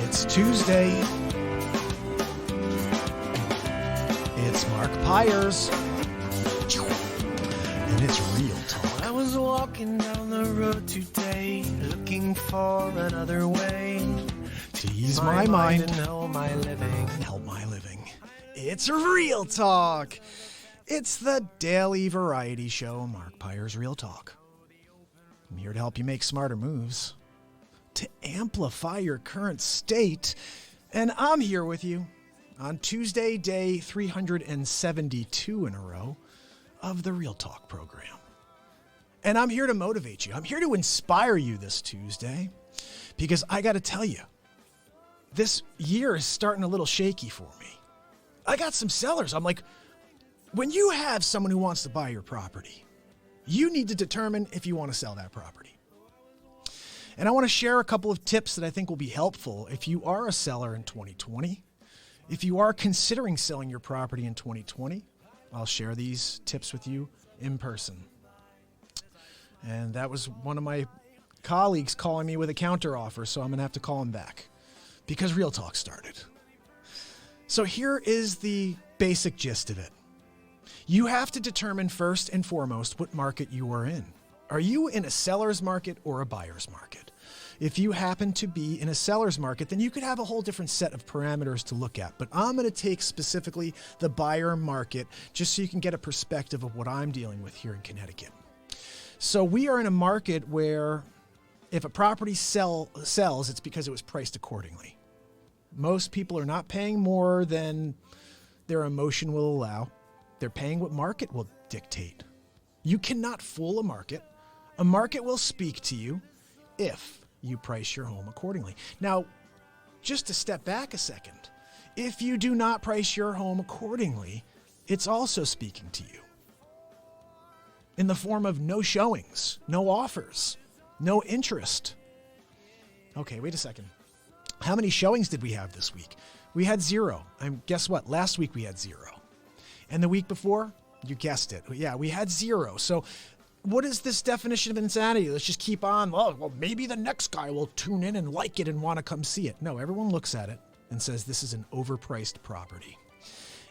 It's Tuesday. It's Mark Pyers. And it's Real Talk. I was walking down the road today, looking for another way to ease my mind and help my living. It's Real Talk. It's the daily variety show, Mark Pyers Real Talk. I'm here to help you make smarter moves, to amplify your current state, and I'm here with you on Tuesday, day 372 in a row of the Real Talk program. And I'm here to motivate you. I'm here to inspire you this Tuesday because I got to tell you, this year is starting a little shaky for me. I got some sellers. I'm like, when you have someone who wants to buy your property, you need to determine if you want to sell that property. And I want to share a couple of tips that I think will be helpful if you are a seller in 2020. If you are considering selling your property in 2020, I'll share these tips with you in person. And that was one of my colleagues calling me with a counter offer, so I'm going to have to call him back because Real Talk started. So here is the basic gist of it. You have to determine first and foremost what market you are in. Are you in a seller's market or a buyer's market? If you happen to be in a seller's market, then you could have a whole different set of parameters to look at. But I'm going to take specifically the buyer market just so you can get a perspective of what I'm dealing with here in Connecticut. So we are in a market where if a property sells, it's because it was priced accordingly. Most people are not paying more than their emotion will allow. They're paying what market will dictate. You cannot fool a market. A market will speak to you if you price your home accordingly. Now, just to step back a second, if you do not price your home accordingly, it's also speaking to you in the form of no showings, no offers, no interest. Okay, wait a second. How many showings did we have this week? We had 0. Guess what? Last week we had 0. And the week before, you guessed it. Yeah, we had 0. So what is this definition of insanity? Let's just keep on. Oh, well, maybe the next guy will tune in and like it and want to come see it. No, everyone looks at it and says this is an overpriced property.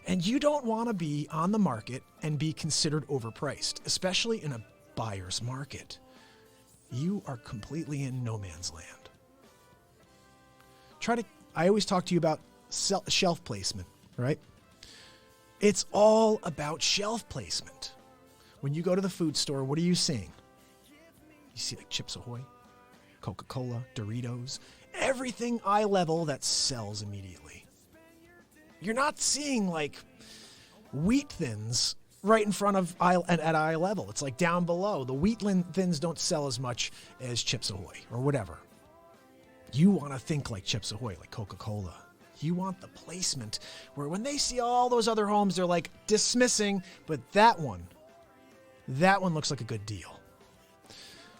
And you don't want to be on the market and be considered overpriced, especially in a buyer's market. You are completely in no man's land. I always talk to you about shelf placement, right? It's all about shelf placement. When you go to the food store, what are you seeing? You see like Chips Ahoy, Coca-Cola, Doritos, everything eye level that sells immediately. You're not seeing like wheat thins right in front of at eye level. It's like down below. The wheat thins don't sell as much as Chips Ahoy or whatever. You want to think like Chips Ahoy, like Coca-Cola. You want the placement where when they see all those other homes, they're like dismissing, but that one looks like a good deal.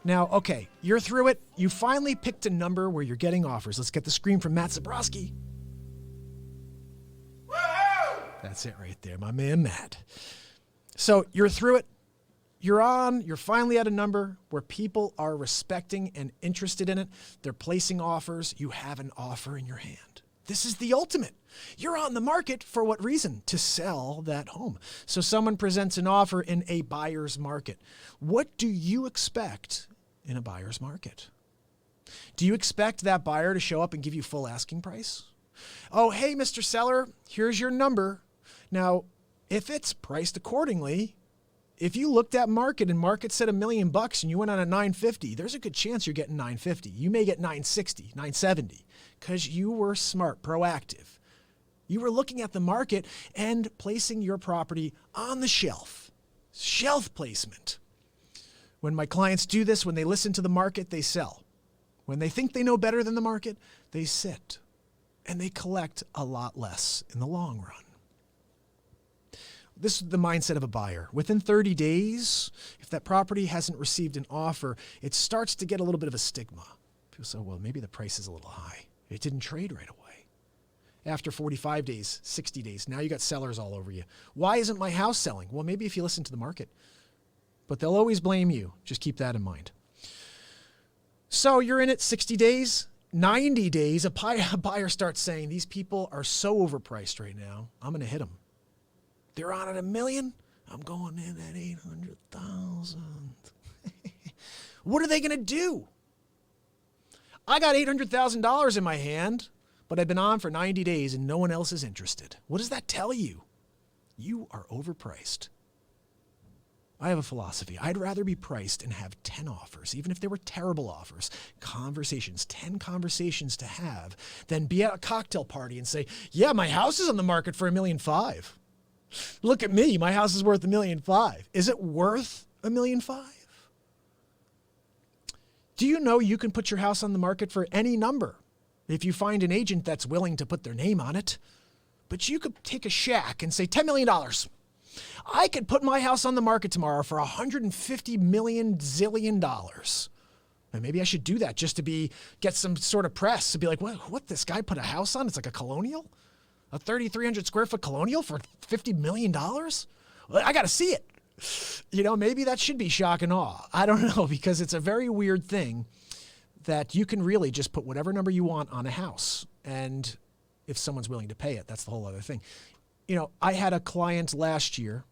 Now, okay, you're through it. You finally picked a number where you're getting offers. Let's get the scream from Matt Zabrowski. Woo-hoo! That's it right there, my man Matt. So you're through it. You're finally at a number where people are respecting and interested in it. They're placing offers. You have an offer in your hand. This is the ultimate. You're on the market for what reason? To sell that home. So someone presents an offer in a buyer's market. What do you expect in a buyer's market? Do you expect that buyer to show up and give you full asking price? Oh, hey, Mr. Seller, here's your number. Now, if it's priced accordingly, if you looked at market and market said $1 million and you went on at $950, there's a good chance you're getting $950. You may get $960, $970 because you were smart, proactive. You were looking at the market and placing your property on the shelf. Shelf placement. When my clients do this, when they listen to the market, they sell. When they think they know better than the market, they sit and they collect a lot less in the long run. This is the mindset of a buyer. Within 30 days, if that property hasn't received an offer, it starts to get a little bit of a stigma. People say, well, maybe the price is a little high. It didn't trade right away. After 45 days, 60 days, now you got sellers all over you. Why isn't my house selling? Well, maybe if you listen to the market. But they'll always blame you. Just keep that in mind. So you're in it 60 days, 90 days, a buyer starts saying, these people are so overpriced right now, I'm going to hit them. They're on at $1 million. I'm going in at 800,000. What are they going to do? I got $800,000 in my hand, but I've been on for 90 days and no one else is interested. What does that tell you? You are overpriced. I have a philosophy. I'd rather be priced and have 10 offers, even if they were terrible offers, 10 conversations to have, than be at a cocktail party and say, yeah, my house is on the market for $1.5 million. Look at me. My house is worth $1.5 million. Is it worth $1.5 million? Do you know you can put your house on the market for any number if you find an agent that's willing to put their name on it? But you could take a shack and say $10 million. I could put my house on the market tomorrow for $150 million zillion. And maybe I should do that just to get some sort of press to be like, what this guy put a house on? It's like a colonial, a 3,300 square foot colonial for $50 million. Well, I got to see it. Maybe that should be shock and awe. I don't know, because it's a very weird thing that you can really just put whatever number you want on a house. And if someone's willing to pay it, that's the whole other thing. I had a client last year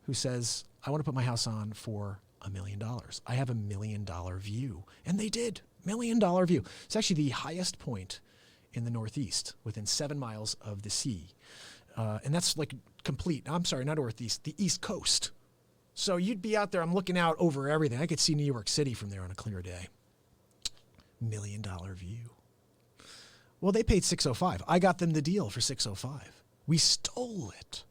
who says, I want to put my house on for $1 million. I have $1 million view. And they did. $1 million view. It's actually the highest point in the Northeast, within 7 miles of the sea. And that's like I'm sorry, not Northeast, the East Coast. So you'd be out there, I'm looking out over everything. I could see New York City from there on a clear day. $1 million view. Well, they paid $605. I got them the deal for $605. We stole it.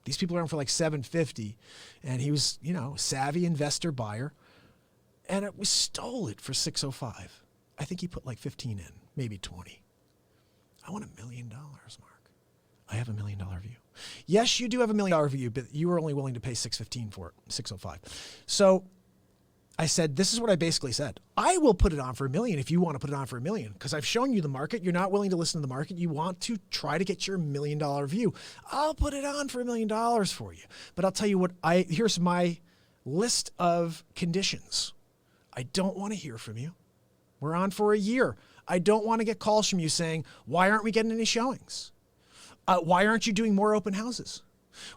These people are on for like $750, and he was, savvy investor buyer, and we stole it for $605. I think he put like 15 in, maybe 20. I want $1 million, Mark. I have $1 million view. Yes, you do have $1 million view, but you were only willing to pay $615 for it, $605. So I said, this is what I basically said. I will put it on for $1 million if you want to put it on for $1 million, because I've shown you the market. You're not willing to listen to the market. You want to try to get your $1 million view. I'll put it on for $1 million for you. But I'll tell you what, here's my list of conditions. I don't want to hear from you. We're on for a year. I don't want to get calls from you saying, why aren't we getting any showings? Why aren't you doing more open houses?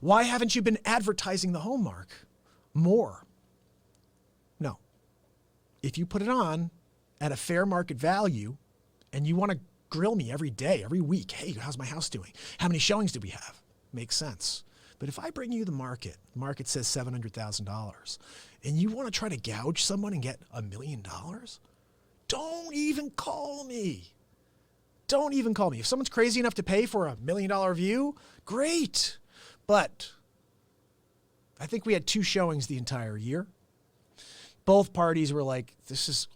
Why haven't you been advertising the home, Mark, more? No. If you put it on at a fair market value and you want to grill me every day, every week, hey, how's my house doing? How many showings do we have? Makes sense. But if I bring you the market says $700,000, and you want to try to gouge someone and get $1 million, don't even call me. Don't even call me. If someone's crazy enough to pay for $1 million view, great. But I think we had 2 showings the entire year. Both parties were like, this is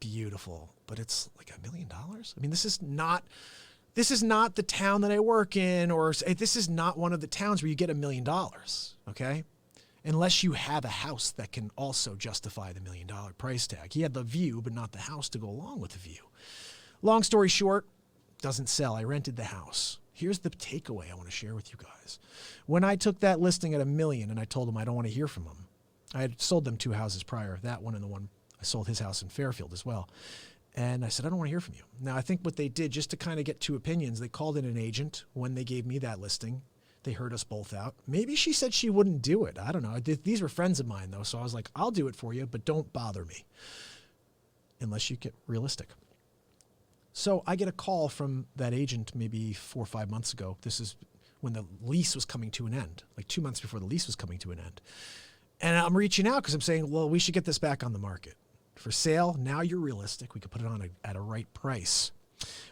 beautiful, but it's like $1 million. I mean, this is not the town that I work in, or this is not one of the towns where you get $1 million. Okay. Unless you have a house that can also justify the $1 million price tag. He had the view, but not the house to go along with the view. Long story short, doesn't sell. I rented the house. Here's the takeaway I want to share with you guys. When I took that listing at $1 million and I told him I don't want to hear from him, I had sold them 2 houses prior, that one and the one I sold his house in Fairfield as well. And I said, I don't want to hear from you. Now, I think what they did, just to kind of get 2 opinions, they called in an agent when they gave me that listing. They heard us both out. Maybe she said she wouldn't do it. I don't know. These were friends of mine, though. So I was like, I'll do it for you, but don't bother me unless you get realistic. So I get a call from that agent maybe 4 or 5 months ago. This is when the lease was coming to an end, like 2 months before the lease was coming to an end. And I'm reaching out because I'm saying, well, we should get this back on the market. For sale, now you're realistic. We could put it on at a right price.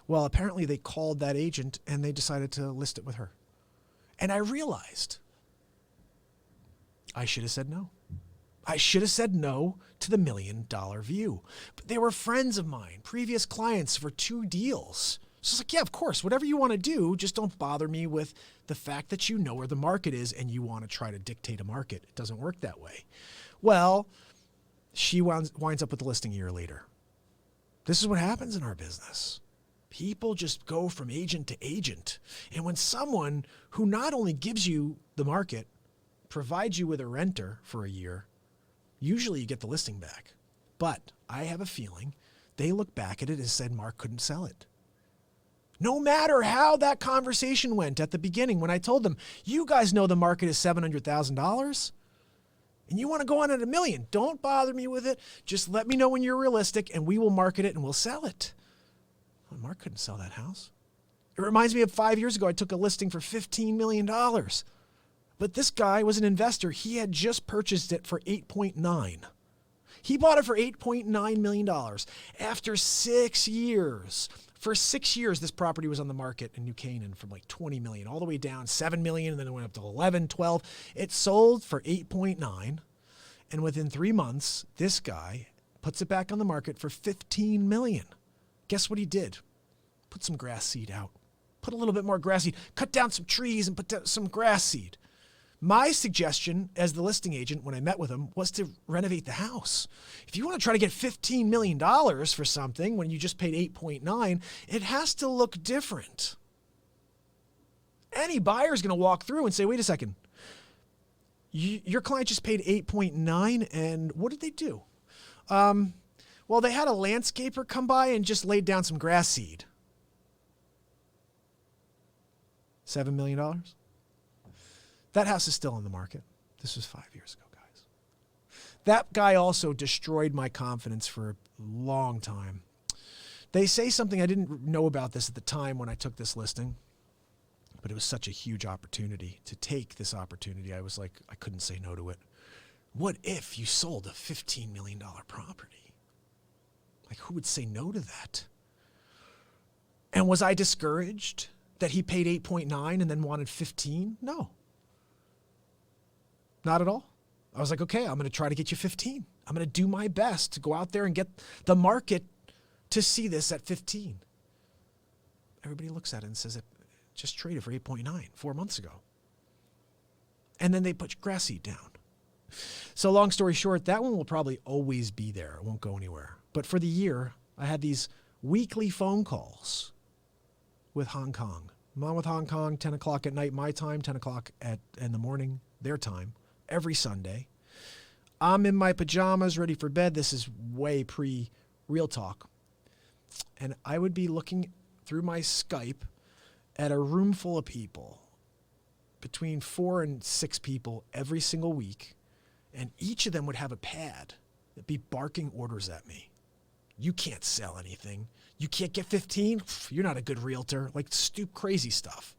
Well, apparently they called that agent and they decided to list it with her. And I realized I should have said no. I should have said no to the $1 million view. But they were friends of mine, previous clients for 2 deals. So it's like, yeah, of course, whatever you want to do, just don't bother me with the fact that you know where the market is and you want to try to dictate a market. It doesn't work that way. Well, she winds up with the listing a year later. This is what happens in our business. People just go from agent to agent. And when someone who not only gives you the market, provides you with a renter for a year, usually you get the listing back. But I have a feeling they look back at it and said Mark couldn't sell it. No matter how that conversation went at the beginning when I told them, you guys know the market is $700,000 and you want to go on at $1 million. Don't bother me with it. Just let me know when you're realistic and we will market it and we'll sell it. Well, Mark couldn't sell that house. It reminds me of 5 years ago, I took a listing for $15 million. But this guy was an investor. He had just purchased it for 8.9. He bought it for $8.9 million after 6 years. For 6 years, this property was on the market in New Canaan from like 20 million all the way down 7 million, and then it went up to 11, 12. It sold for 8.9, and within 3 months, this guy puts it back on the market for 15 million. Guess what he did? Put some grass seed out. Put a little bit more grass seed. Cut down some trees and put down some grass seed. My suggestion as the listing agent when I met with him was to renovate the house. If you want to try to get $15 million for something when you just paid 8.9, it has to look different. Any buyer is going to walk through and say, wait a second, your client just paid 8.9 and what did they do? Well, they had a landscaper come by and just laid down some grass seed. $7 million? That house is still on the market. This was 5 years ago, guys. That guy also destroyed my confidence for a long time. They say something I didn't know about this at the time when I took this listing, but it was such a huge opportunity. To take this opportunity, I was like, I couldn't say no to it. What if you sold a $15 million property? Like, who would say no to that? And was I discouraged that he paid 8.9 and then wanted 15? No. Not at all. I was like, okay, I'm going to try to get you 15. I'm going to do my best to go out there and get the market to see this at 15. Everybody looks at it and says it just traded for 8.9 4 months ago. And then they put grass seed down. So long story short, that one will probably always be there. It won't go anywhere. But for the year, I had these weekly phone calls with Hong Kong. I'm on with Hong Kong, 10 o'clock at night, my time, 10 o'clock in the morning, their time. Every Sunday. I'm in my pajamas, ready for bed. This is way pre-Real Talk. And I would be looking through my Skype at a room full of people, between 4 and 6 people every single week. And each of them would have a pad that'd be barking orders at me. You can't sell anything. You can't get 15? You're not a good realtor. Like crazy stuff.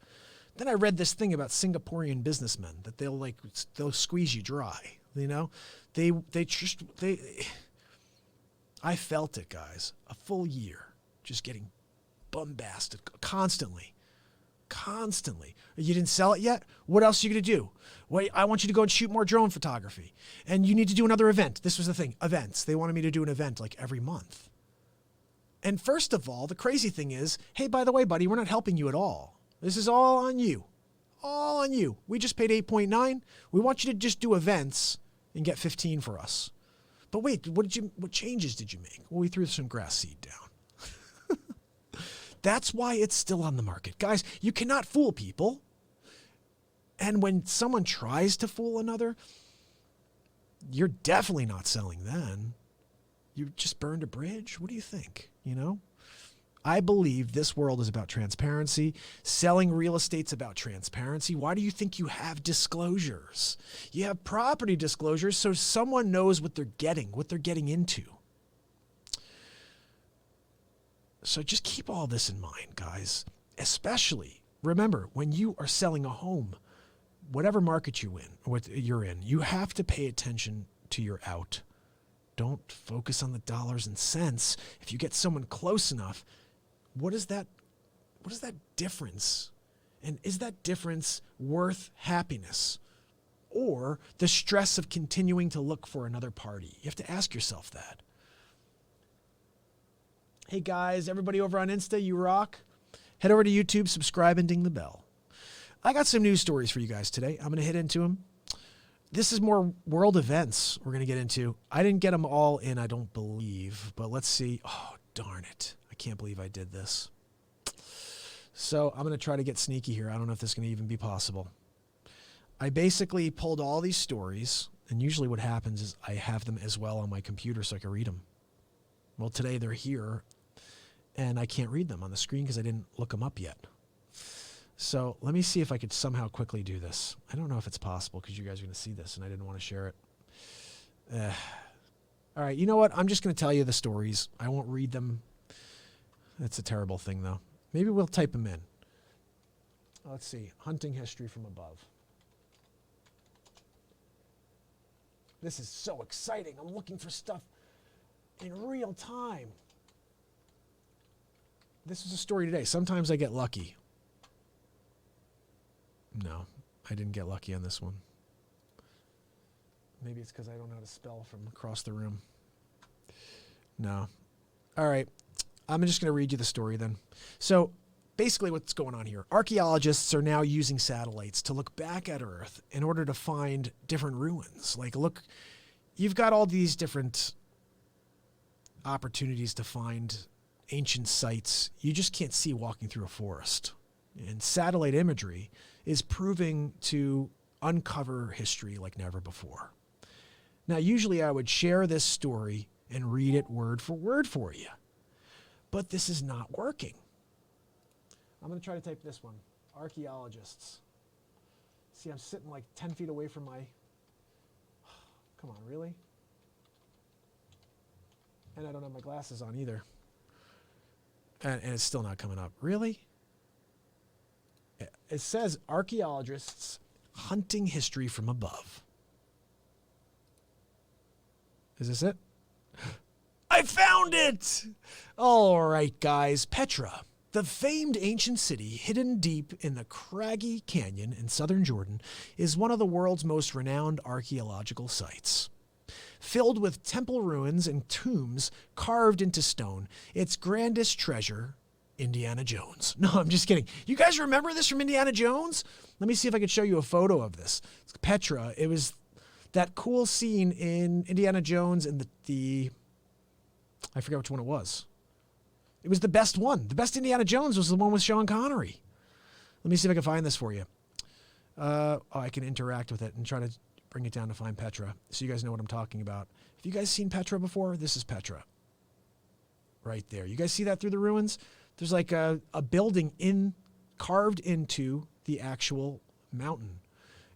Then I read this thing about Singaporean businessmen that they'll squeeze you dry. You know, I felt it, guys. A full year, just getting bombasted constantly. You didn't sell it yet? What else are you going to do? Wait, I want you to go and shoot more drone photography. And you need to do another event. This was the thing, events. They wanted me to do an event like every month. And first of all, the crazy thing is, hey, by the way, buddy, we're not helping you at all. This is all on you. All on you. We just paid 8.9. We want you to just do events and get 15 for us. But wait, what changes did you make? Well, we threw some grass seed down. That's why it's still on the market. Guys, you cannot fool people. And when someone tries to fool another, you're definitely not selling then. You just burned a bridge. What do you think? You know? I believe this world is about transparency. Selling real estate's about transparency. Why do you think you have disclosures? You have property disclosures so someone knows what they're getting into. So just keep all this in mind, guys. Especially, remember, when you are selling a home, whatever market you're in, you have to pay attention to your out. Don't focus on the dollars and cents. If you get someone close enough, what is that difference? And is that difference worth happiness or the stress of continuing to look for another party? You have to ask yourself that. Hey guys, everybody over on Insta, you rock. Head over to YouTube, subscribe, and ding the bell. I got some news stories for you guys today. I'm going to hit into them. This is more world events we're going to get into. I didn't get them all in, I don't believe, but let's see. Oh, darn it. I can't believe I did this. So I'm going to try to get sneaky here. I don't know if this is going to even be possible. I basically pulled all these stories And usually what happens is I have them as well on my computer so I can read them. Well, today they're here, and I can't read them on the screen because I didn't look them up yet. So let me see if I could somehow quickly do this. I don't know if it's possible because you guys are going to see this, and I didn't want to share it. All right, you know what? I'm just going to tell you the stories. I won't read them. That's a terrible thing, though. Maybe we'll type them in. Let's see. Hunting history from above. This is so exciting. I'm looking for stuff in real time. This is a story today. Sometimes I get lucky. No, I didn't get lucky on this one. Maybe it's because I don't know how to spell from across the room. No. All right. I'm just going to read you the story then. So basically what's going on here, archaeologists are now using satellites to look back at Earth in order to find different ruins. Like, look, you've got all these different opportunities to find ancient sites you just can't see walking through a forest. And satellite imagery is proving to uncover history like never before. Now, usually I would share this story and read it word for word for you, but this is not working. I'm going to try to type this one. Archaeologists. See, I'm sitting like 10 feet away from my... Come on, really? And I don't have my glasses on either. And it's still not coming up. Really? It says archaeologists hunting history from above. Is this it? I found it! All right, guys. Petra, the famed ancient city hidden deep in the craggy canyon in southern Jordan, is one of the world's most renowned archaeological sites. Filled with temple ruins and tombs carved into stone, its grandest treasure, Indiana Jones. No, I'm just kidding. You guys remember this from Indiana Jones? Let me see if I can show you a photo of this. It's Petra. It was that cool scene in Indiana Jones and the I forget which one it was. It was the best one. The best Indiana Jones was the one with Sean Connery. Let me see if I can find this for you. I can interact with it and try to bring it down to find Petra so you guys know what I'm talking about. Have you guys seen Petra before? This is Petra. Right there. You guys see that through the ruins? There's like a building carved into the actual mountain.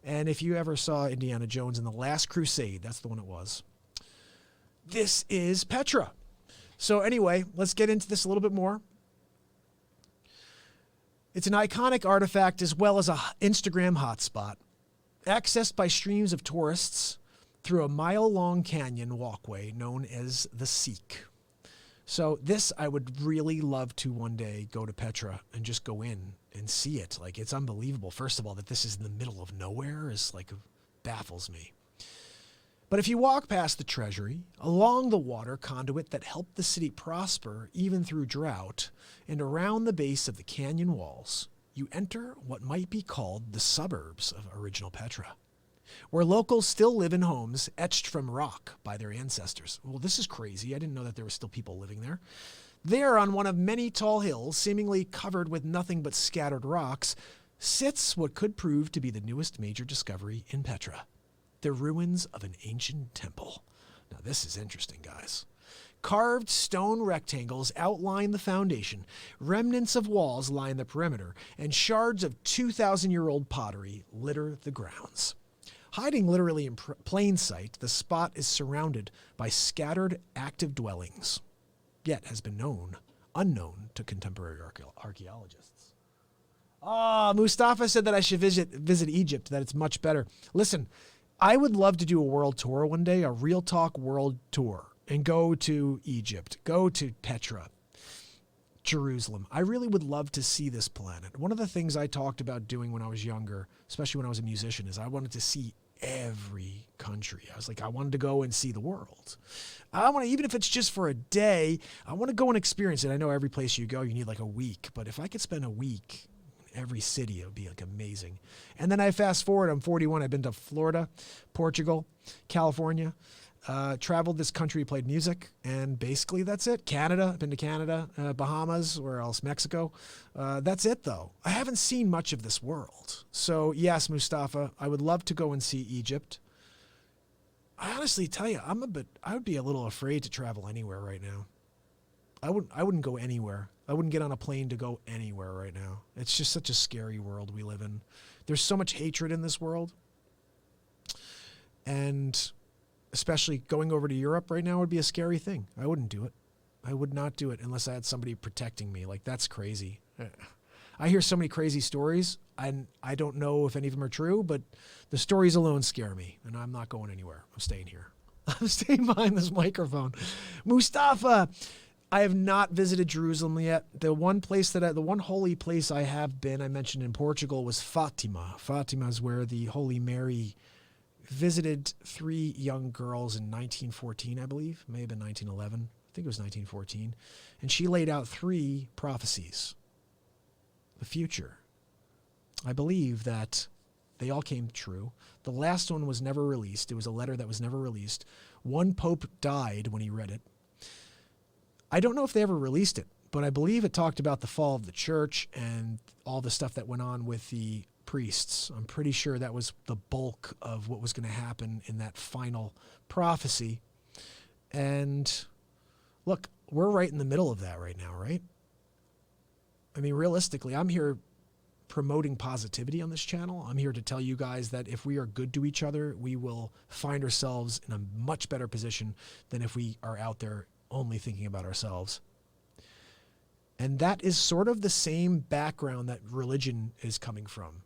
And if you ever saw Indiana Jones in The Last Crusade, that's the one it was. This is Petra. So anyway, let's get into this a little bit more. It's an iconic artifact as well as an Instagram hotspot, accessed by streams of tourists through a mile-long canyon walkway known as the Seek. So this, I would really love to one day go to Petra and just go in and see it. Like, it's unbelievable. First of all, that this is in the middle of nowhere is like baffles me. But if you walk past the treasury, along the water conduit that helped the city prosper even through drought, and around the base of the canyon walls, you enter what might be called the suburbs of original Petra, where locals still live in homes etched from rock by their ancestors. Well, this is crazy. I didn't know that there were still people living there. There, on one of many tall hills, seemingly covered with nothing but scattered rocks, sits what could prove to be the newest major discovery in Petra, the ruins of an ancient temple. Now, this is interesting, guys. Carved stone rectangles outline the foundation, remnants of walls line the perimeter, and shards of 2,000-year-old pottery litter the grounds. Hiding literally in plain sight, the spot is surrounded by scattered active dwellings, yet has been unknown to contemporary archaeologists. Mustafa said that I should visit Egypt, that it's much better. Listen, I would love to do a world tour one day, a Real Talk world tour, and go to Egypt, go to Petra, Jerusalem. I really would love to see this planet. One of the things I talked about doing when I was younger, especially when I was a musician, is I wanted to see every country. I was like, I wanted to go and see the world. I want to, even if it's just for a day, I want to go and experience it. I know every place you go, you need like a week, but if I could spend a week every city, it would be like amazing. And then I fast forward, I'm 41. I've been to Florida, Portugal, California, traveled this country, played music, and basically that's it. Canada, I've been to Canada, Bahamas, where else? Mexico. That's it though. I haven't seen much of this world. So yes, Mustafa, I would love to go and see Egypt. I honestly tell you, I would be a little afraid to travel anywhere right now. I wouldn't go anywhere. I wouldn't get on a plane to go anywhere right now. It's just such a scary world we live in. There's so much hatred in this world. And especially going over to Europe right now would be a scary thing. I wouldn't do it. I would not do it unless I had somebody protecting me. Like, that's crazy. I hear so many crazy stories, and I don't know if any of them are true, but the stories alone scare me, and I'm not going anywhere. I'm staying here. I'm staying behind this microphone. Mustafa, I have not visited Jerusalem yet. The one holy place I have been, I mentioned in Portugal, was Fatima. Fatima is where the Holy Mary visited 3 young girls in 1914, I believe. It may have been 1911. I think it was 1914. And she laid out 3 prophecies. The future. I believe that they all came true. The last one was never released. It was a letter that was never released. One pope died when he read it. I don't know if they ever released it, but I believe it talked about the fall of the church and all the stuff that went on with the priests. I'm pretty sure that was the bulk of what was going to happen in that final prophecy. And look, we're right in the middle of that right now, right? I mean, realistically, I'm here promoting positivity on this channel. I'm here to tell you guys that if we are good to each other, we will find ourselves in a much better position than if we are out there only thinking about ourselves. And that is sort of the same background that religion is coming from.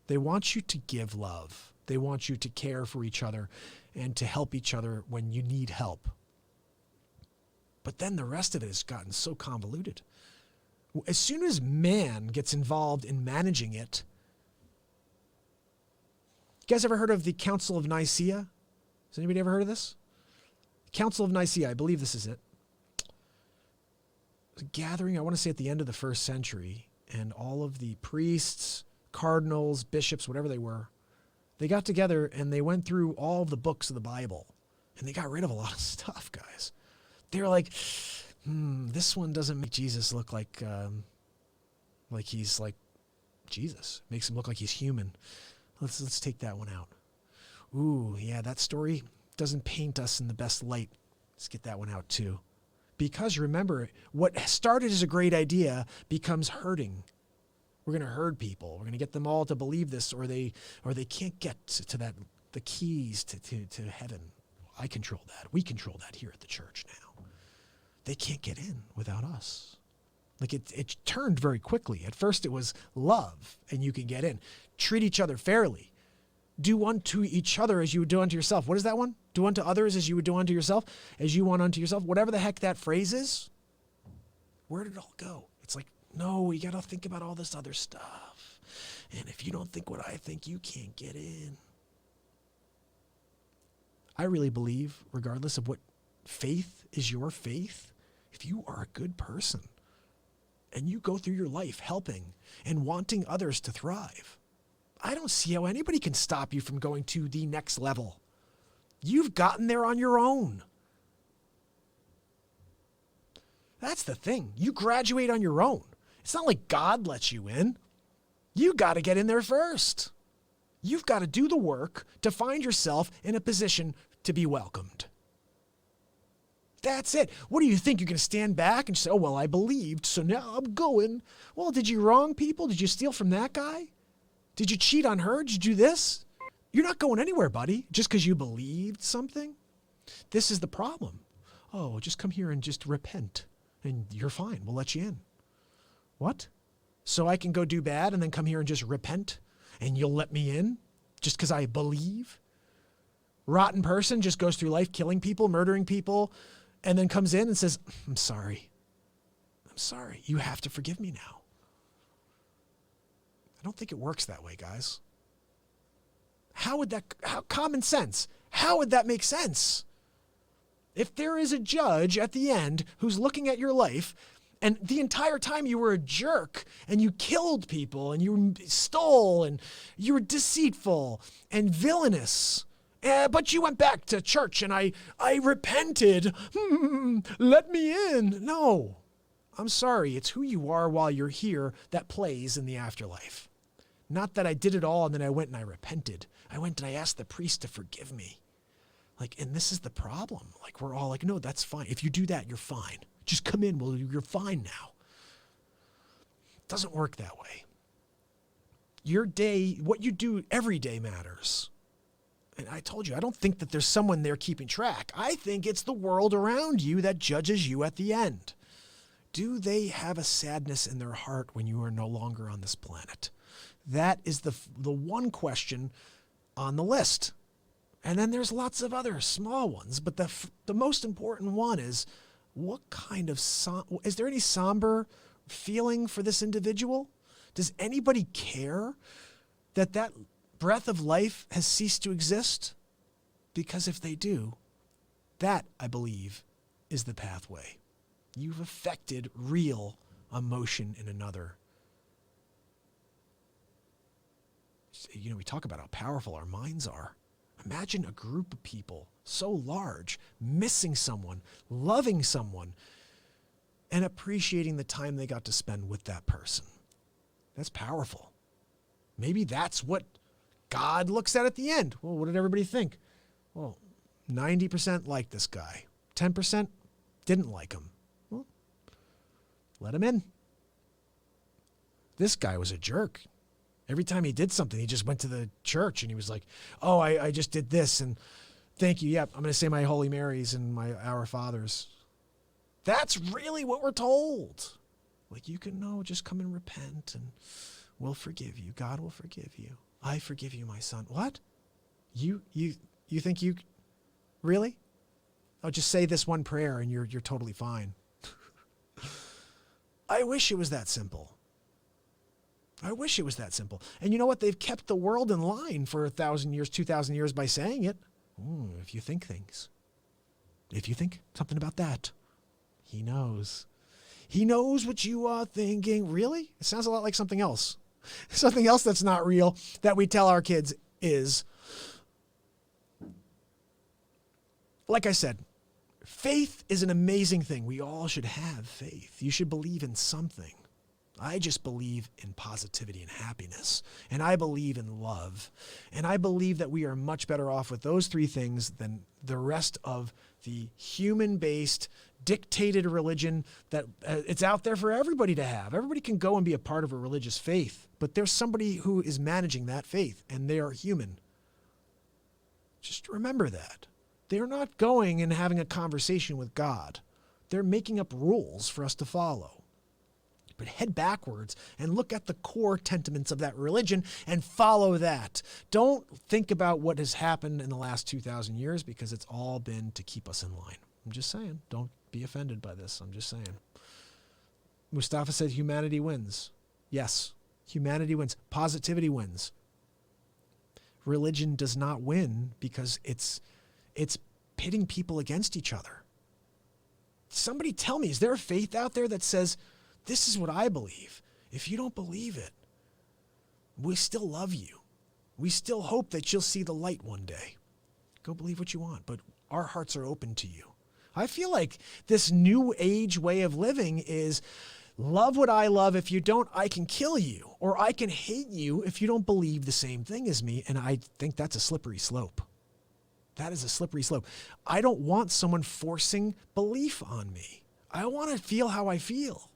They want you to give love. They want you to care for each other and to help each other when you need help. But then the rest of it has gotten so convoluted. As soon as man gets involved in managing it, you guys ever heard of the Council of Nicaea? Has anybody ever heard of this? Council of Nicaea, I believe this is it. It was a gathering, I want to say at the end of the 1st century, and all of the priests, cardinals, bishops, whatever they were, they got together and they went through all of the books of the Bible, and they got rid of a lot of stuff, guys. They were like, this one doesn't make Jesus look like he's like Jesus. It makes him look like he's human. Let's take that one out. Ooh, yeah, that story doesn't paint us in the best light. Let's get that one out too. Because remember, what started as a great idea becomes hurting. We're going to hurt people. We're going to get them all to believe this, or they can't get to that, the keys to heaven. I control that. We control that here at the church now. They can't get in without us. Like it turned very quickly. At first it was love and you can get in. Treat each other fairly. Do unto each other as you would do unto yourself. What is that one? Do unto others as you would do unto yourself, as you want unto yourself. Whatever the heck that phrase is, where did it all go? It's like, no, you got to think about all this other stuff. And if you don't think what I think, you can't get in. I really believe, regardless of what faith is your faith, if you are a good person and you go through your life helping and wanting others to thrive, I don't see how anybody can stop you from going to the next level. You've gotten there on your own. That's the thing. You graduate on your own. It's not like God lets you in. You got to get in there first. You've got to do the work to find yourself in a position to be welcomed. That's it. What do you think? You're going to stand back and say, oh, well, I believed, so now I'm going. Well, did you wrong people? Did you steal from that guy? Did you cheat on her? Did you do this? You're not going anywhere, buddy, just because you believed something. This is the problem. Oh, just come here and just repent, and you're fine. We'll let you in. What? So I can go do bad and then come here and just repent, and you'll let me in just because I believe? Rotten person just goes through life killing people, murdering people, and then comes in and says, I'm sorry. I'm sorry. You have to forgive me now. I don't think it works that way, guys. How common sense, how would that make sense? If there is a judge at the end who's looking at your life and the entire time you were a jerk and you killed people and you stole and you were deceitful and villainous, but you went back to church and I repented, let me in. No, I'm sorry. It's who you are while you're here that plays in the afterlife. Not that I did it all and then I went and I repented. I went and I asked the priest to forgive me. Like, and this is the problem. Like, we're all like, no, that's fine. If you do that, you're fine. Just come in. Well, you're fine now. It doesn't work that way. Your day, what you do every day matters. And I told you, I don't think that there's someone there keeping track. I think it's the world around you that judges you at the end. Do they have a sadness in their heart when you are no longer on this planet? That is the one question on the list. And then there's lots of other small ones, but the most important one is, what kind of is there any somber feeling for this individual? Does anybody care that breath of life has ceased to exist? Because if they do, that, I believe, is the pathway. You've affected real emotion in another. You know, we talk about how powerful our minds are. Imagine a group of people so large, missing someone, loving someone, and appreciating the time they got to spend with that person. That's powerful. Maybe that's what God looks at the end. Well, what did everybody think? Well, 90% liked this guy. 10% didn't like him. Well, let him in. This guy was a jerk. Every time he did something, he just went to the church and he was like, oh, I just did this and thank you. Yep, I'm going to say my Holy Marys and my Our Fathers. That's really what we're told. Like, you can just come and repent and we'll forgive you. God will forgive you. I forgive you, my son. What? You think you really? Oh, just say this one prayer and you're totally fine. I wish it was that simple. I wish it was that simple. And you know what? They've kept the world in line for 1,000 years, 2,000 years by saying it. If you think things. If you think something about that. He knows. He knows what you are thinking. Really? It sounds a lot like something else. Something else that's not real that we tell our kids is, like I said, faith is an amazing thing. We all should have faith. You should believe in something. I just believe in positivity and happiness. And I believe in love. And I believe that we are much better off with those three things than the rest of the human-based, dictated religion that it's out there for everybody to have. Everybody can go and be a part of a religious faith, but there's somebody who is managing that faith, and they are human. Just remember that. They're not going and having a conversation with God. They're making up rules for us to follow. But head backwards and look at the core sentiments of that religion and follow that. Don't think about what has happened in the last 2,000 years because it's all been to keep us in line. I'm just saying. Don't be offended by this. I'm just saying. Mustafa said humanity wins. Yes, humanity wins. Positivity wins. Religion does not win because it's pitting people against each other. Somebody tell me, is there a faith out there that says, this is what I believe? If you don't believe it, we still love you. We still hope that you'll see the light one day. Go believe what you want, but our hearts are open to you. I feel like this new age way of living is love what I love. If you don't, I can kill you, or I can hate you if you don't believe the same thing as me. And I think that's a slippery slope. That is a slippery slope. I don't want someone forcing belief on me. I want to feel how I feel.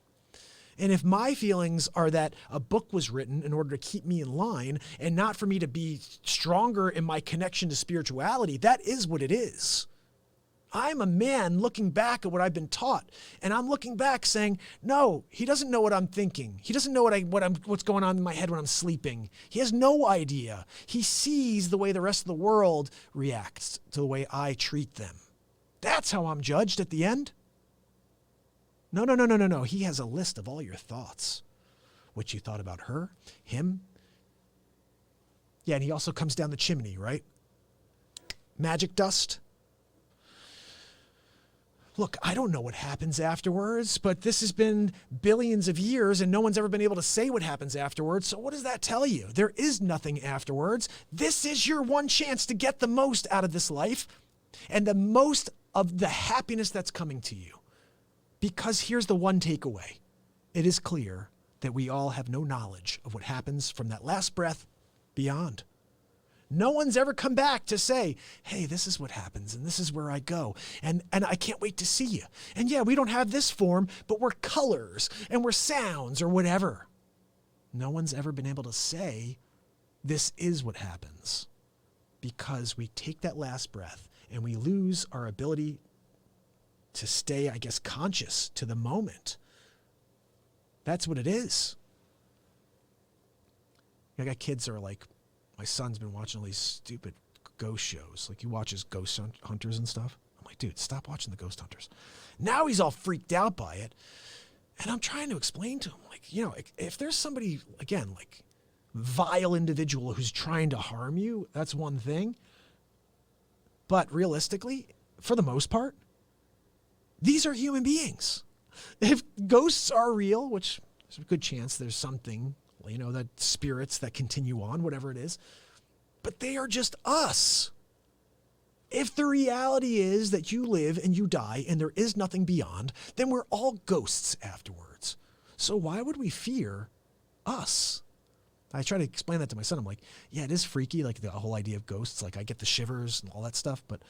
And if my feelings are that a book was written in order to keep me in line and not for me to be stronger in my connection to spirituality, that is what it is. I'm a man looking back at what I've been taught, and I'm looking back saying, no, he doesn't know what I'm thinking. He doesn't know what's going on in my head when I'm sleeping. He has no idea. He sees the way the rest of the world reacts to the way I treat them. That's how I'm judged at the end. No. He has a list of all your thoughts. What you thought about her, him. Yeah, and he also comes down the chimney, right? Magic dust. Look, I don't know what happens afterwards, but this has been billions of years and no one's ever been able to say what happens afterwards. So what does that tell you? There is nothing afterwards. This is your one chance to get the most out of this life and the most of the happiness that's coming to you. Because here's the one takeaway. It is clear that we all have no knowledge of what happens from that last breath beyond. No one's ever come back to say, hey, this is what happens and this is where I go. And I can't wait to see you. And yeah, we don't have this form, but we're colors and we're sounds or whatever. No one's ever been able to say this is what happens, because we take that last breath and we lose our ability to stay, I guess, conscious to the moment. That's what it is. I got kids that are like, my son's been watching all these stupid ghost shows. Like, he watches Ghost Hunters and stuff. I'm like, dude, stop watching the Ghost Hunters. Now he's all freaked out by it. And I'm trying to explain to him, like, you know, if there's somebody, again, like, vile individual who's trying to harm you, that's one thing. But realistically, for the most part, these are human beings. If ghosts are real, which there's a good chance there's something, you know, that spirits that continue on, whatever it is, but they are just us. If the reality is that you live and you die and there is nothing beyond, then we're all ghosts afterwards. So why would we fear us? I try to explain that to my son. I'm like, yeah, it is freaky, like the whole idea of ghosts. Like, I get the shivers and all that stuff. But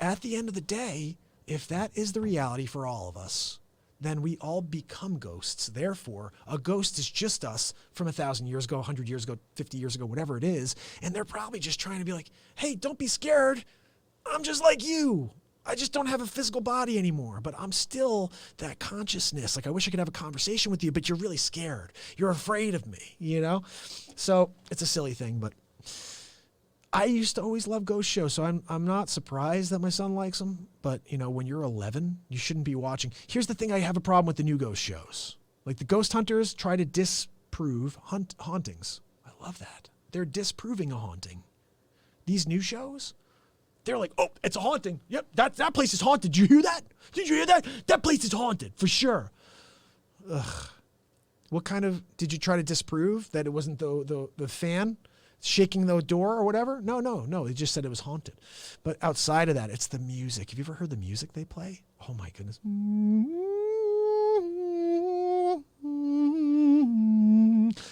at the end of the day, if that is the reality for all of us, then we all become ghosts. Therefore, a ghost is just us from 1,000 years ago, 100 years ago, 50 years ago, whatever it is. And they're probably just trying to be like, hey, don't be scared. I'm just like you. I just don't have a physical body anymore, but I'm still that consciousness. Like, I wish I could have a conversation with you, but you're really scared. You're afraid of me, you know? So it's a silly thing, but I used to always love ghost shows, so I'm not surprised that my son likes them. But, you know, when you're 11, you shouldn't be watching. Here's the thing, I have a problem with the new ghost shows. Like, the Ghost Hunters try to disprove hauntings. I love that. They're disproving a haunting. These new shows, they're like, oh, it's a haunting. Yep, that place is haunted. Did you hear that? Did you hear that? That place is haunted, for sure. Ugh. What kind of, did you try to disprove that it wasn't the fan shaking the door or whatever? No. They just said it was haunted. But outside of that, it's the music. Have you ever heard the music they play? Oh my goodness.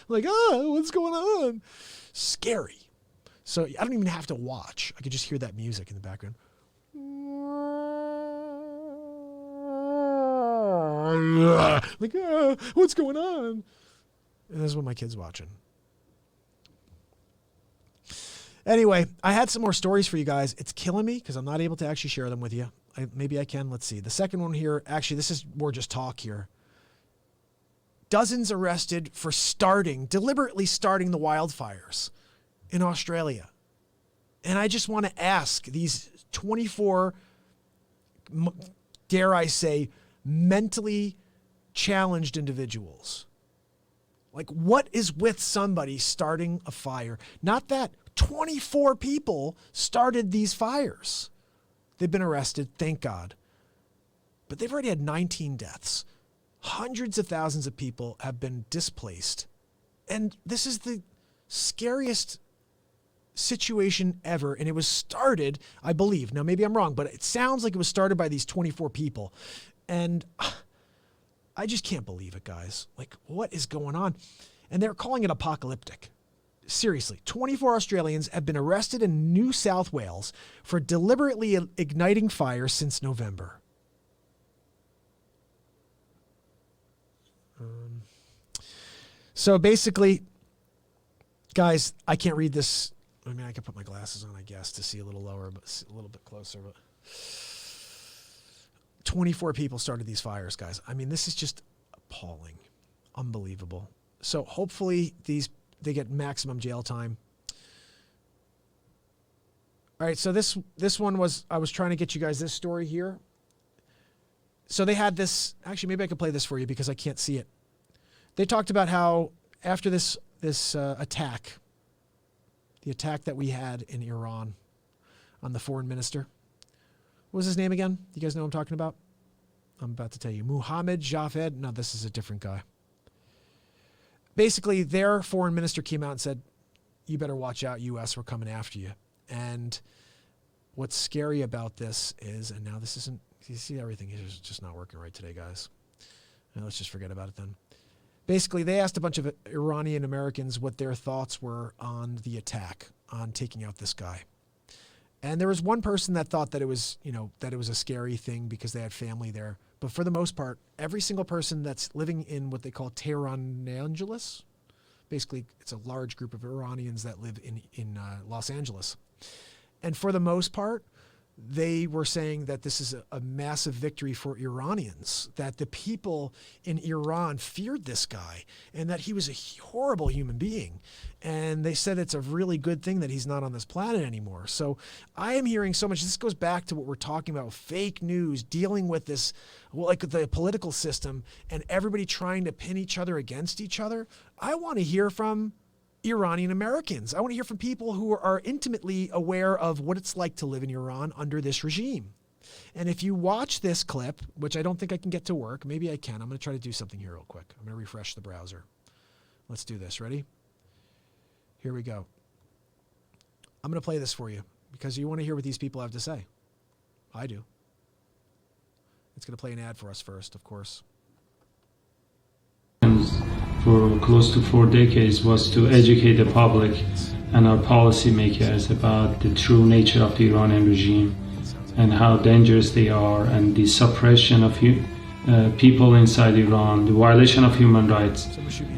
Like, what's going on? Scary. So I don't even have to watch. I could just hear that music in the background. Like, what's going on? And that's what my kid's watching. Anyway, I had some more stories for you guys. It's killing me because I'm not able to actually share them with you. Maybe I can. Let's see. The second one here, actually, this is more just talk here. Dozens arrested for deliberately starting the wildfires in Australia. And I just want to ask these 24, dare I say, mentally challenged individuals. Like, what is with somebody starting a fire? Not that 24 people started these fires. They've been arrested, thank God. But they've already had 19 deaths. Hundreds of thousands of people have been displaced. And this is the scariest situation ever. And it was started, I believe, now maybe I'm wrong, but it sounds like it was started by these 24 people. And I just can't believe it, guys. Like, what is going on? And they're calling it apocalyptic. Seriously, 24 Australians have been arrested in New South Wales for deliberately igniting fires since November. So basically, guys, I can't read this. I mean, I could put my glasses on, I guess, to see a little lower, but a little bit closer. But 24 people started these fires, guys. I mean, this is just appalling, unbelievable. So hopefully they get maximum jail time. All right, so this one was, I was trying to get you guys this story here. So they had this, actually maybe I could play this for you because I can't see it. They talked about how after this attack, the attack that we had in Iran on the foreign minister, what was his name again? You guys know what I'm talking about? I'm about to tell you. Mohammed Javed. No, this is a different guy. Basically, their foreign minister came out and said, you better watch out, U.S., we're coming after you. And what's scary about this is, and now this isn't, you see everything is just not working right today, guys. Now let's just forget about it then. Basically, they asked a bunch of Iranian Americans what their thoughts were on the attack on taking out this guy. And there was one person that thought that it was, that it was a scary thing because they had family there. But for the most part, every single person that's living in what they call Tehran Angeles, basically it's a large group of Iranians that live in Los Angeles. And for the most part, they were saying that this is a massive victory for Iranians, that the people in Iran feared this guy and that he was a horrible human being. And they said it's a really good thing that he's not on this planet anymore. So I am hearing so much. This goes back to what we're talking about, fake news, dealing with this, like the political system and everybody trying to pin each other against each other. I want to hear from Iranian Americans. I want to hear from people who are intimately aware of what it's like to live in Iran under this regime. And if you watch this clip, which I don't think I can get to work, maybe I can. I'm going to try to do something here real quick. I'm going to refresh the browser. Let's do this. Ready? Here we go. I'm going to play this for you because you want to hear what these people have to say. I do. It's going to play an ad for us first, of course. For close to 4 decades was to educate the public and our policymakers about the true nature of the Iranian regime and how dangerous they are and the suppression of people inside Iran, the violation of human rights.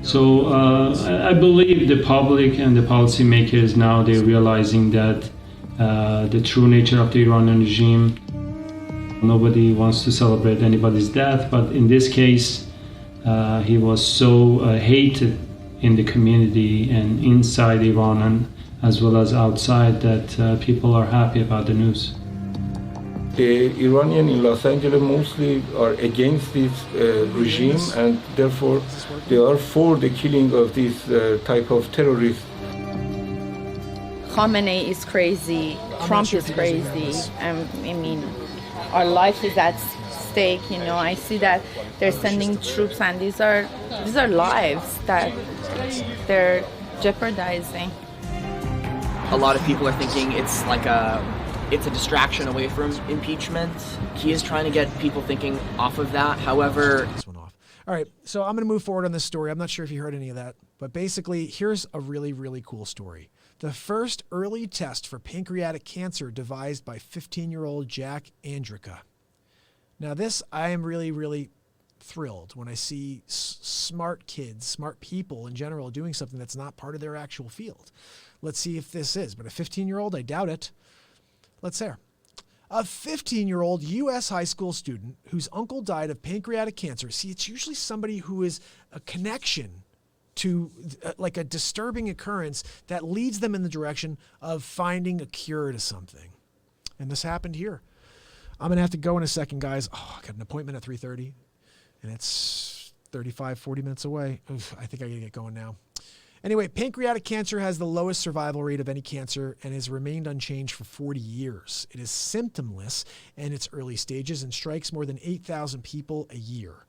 So I believe the public and the policymakers now they're realizing that the true nature of the Iranian regime. Nobody wants to celebrate anybody's death, but in this case, he was so hated in the community and inside Iran and as well as outside that people are happy about the news. The Iranians in Los Angeles mostly are against this regime and therefore they are for the killing of this type of terrorists. Khamenei is crazy, Trump is crazy, I mean, our life is at stake, I see that they're sending troops and these are lives that they're jeopardizing. A lot of people are thinking it's a distraction away from impeachment. He is trying to get people thinking off of that. However, this one off. All right, so I'm going to move forward on this story. I'm not sure if you heard any of that, but basically here's a really, really cool story. The first early test for pancreatic cancer devised by 15-year-old Jack Andrica. Now this, I am really, really thrilled when I see smart kids, smart people in general doing something that's not part of their actual field. Let's see if this is, but a 15-year-old, I doubt it. Let's hear. A 15-year-old U.S. high school student whose uncle died of pancreatic cancer. See, it's usually somebody who is a connection to like a disturbing occurrence that leads them in the direction of finding a cure to something. And this happened here. I'm going to have to go in a second, guys. Oh, I got an appointment at 3:30 and it's 35, 40 minutes away. Oof, I think I got to get going now. Anyway, pancreatic cancer has the lowest survival rate of any cancer and has remained unchanged for 40 years. It is symptomless in its early stages and strikes more than 8,000 people a year.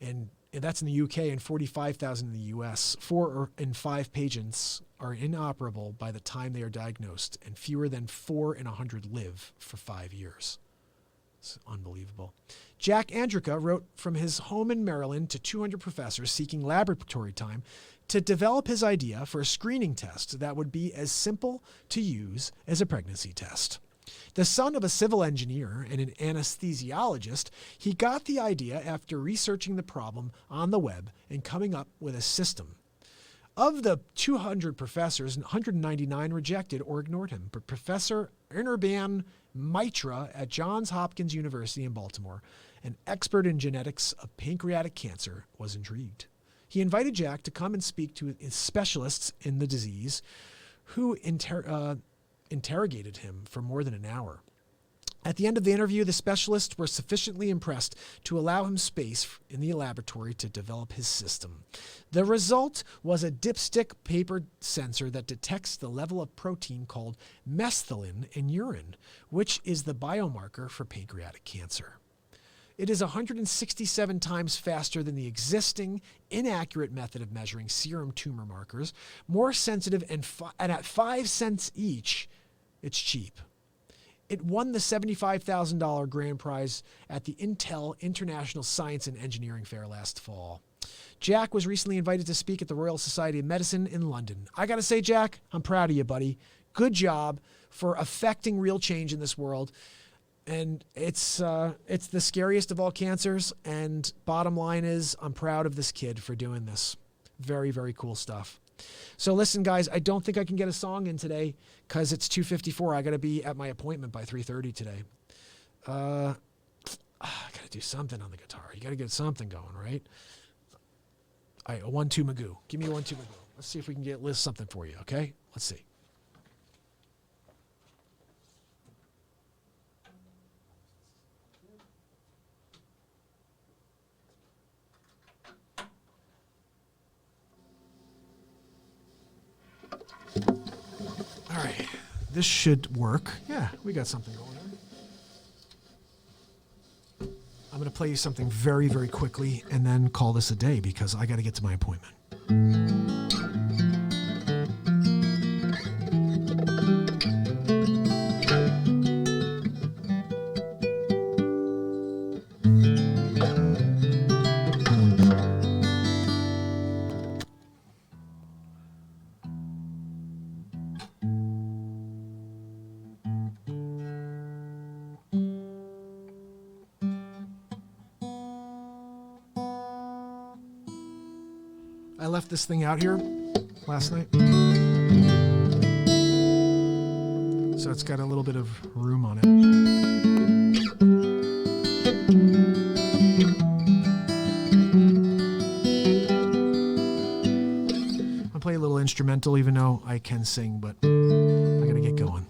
And that's in the UK and 45,000 in the US. 4 in 5 patients are inoperable by the time they are diagnosed, and fewer than 4 in 100 live for 5 years. It's unbelievable. Jack Andrica wrote from his home in Maryland to 200 professors seeking laboratory time to develop his idea for a screening test that would be as simple to use as a pregnancy test. The son of a civil engineer and an anesthesiologist, he got the idea after researching the problem on the web and coming up with a system. Of the 200 professors, 199 rejected or ignored him, but Professor Anirban Mitra at Johns Hopkins University in Baltimore, an expert in genetics of pancreatic cancer, was intrigued. He invited Jack to come and speak to specialists in the disease who interrogated him for more than an hour. At the end of the interview, the specialists were sufficiently impressed to allow him space in the laboratory to develop his system. The result was a dipstick paper sensor that detects the level of protein called methylin in urine, which is the biomarker for pancreatic cancer. It is 167 times faster than the existing inaccurate method of measuring serum tumor markers, more sensitive, and at 5 cents each, it's cheap. It won the $75,000 grand prize at the Intel International Science and Engineering Fair last fall. Jack was recently invited to speak at the Royal Society of Medicine in London. I got to say, Jack, I'm proud of you, buddy. good job for affecting real change in this world. And it's the scariest of all cancers. And bottom line is, I'm proud of this kid for doing this. Very, very cool stuff. So listen, guys, I don't think I can get a song in today because it's 2:54. I got to be at my appointment by 3:30 today. I got to do something on the guitar. You got to get something going, right? All right, a 1-2 Magoo. Give me a 1-2 Magoo. Let's see if we can get list something for you, okay? Let's see. All right, this should work. Yeah, we got something going on. I'm going to play you something very, very quickly and then call this a day because I got to get to my appointment. I left this thing out here last night. So it's got a little bit of room on it. I'll play a little instrumental even though I can sing, but I gotta get going.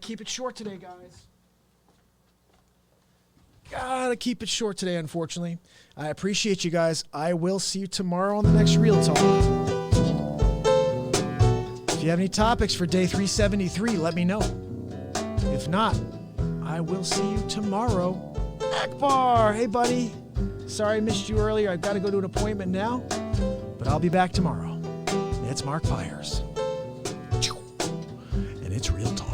Keep it short today, guys. Gotta keep it short today, unfortunately. I appreciate you guys. I will see you tomorrow on the next Real Talk. If you have any topics for day 373, let me know. If not, I will see you tomorrow. Akbar, hey buddy. Sorry I missed you earlier. I've got to go to an appointment now, but I'll be back tomorrow. It's Mark Pyers. And it's Real Talk.